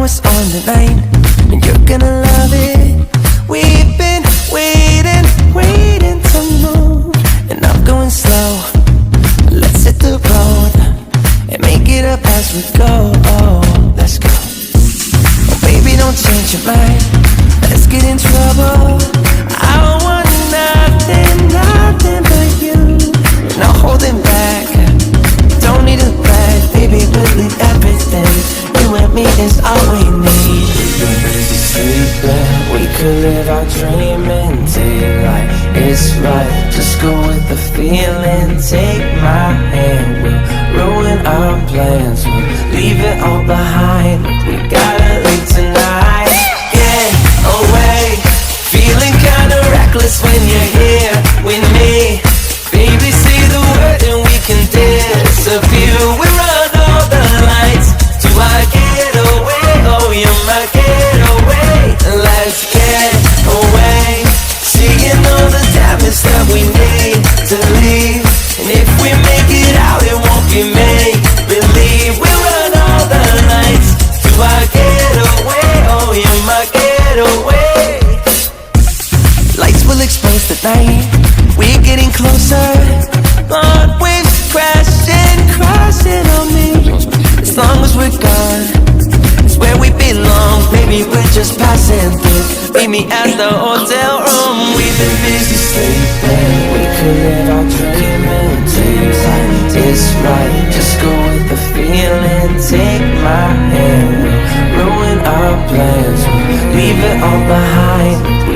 know it's on tonight, and you're gonna love it. We've been waiting to move, and I'm going slow. Let's hit the road and make it up as we go. Oh, let's go. Oh, baby, don't change your mind. Let's get in trouble. I want nothing but you. No holding back. Don't need a bag, baby, we'll leave everything. You and me is all we need. We're busy sleeping. We could live our dream in daylight. It's right, just go with the feeling. Take my hand, we'll ruin our plans. We'll leave it all behind. We gotta leave tonight. Get away. Feeling kinda reckless when you're here with me. Baby, say the word and we can disappear. We run all the lights to our getaway. Oh, you're my getaway. Let's get away. Seeing all the damage that we need to leave. And if we make it out, it won't be make believe. We run all the lights to our getaway. Oh, you're my getaway. Lights will expose the night. We're getting closer. On waves crashing on me. As long as we're gone, it's where we belong. Baby, we're just passing through. Meet me at the hotel room. We've been busy sleeping. We could live our dream in daylight. It's right, just go with the feeling. Take my hand, we'll ruin our plans. We'll leave it all behind.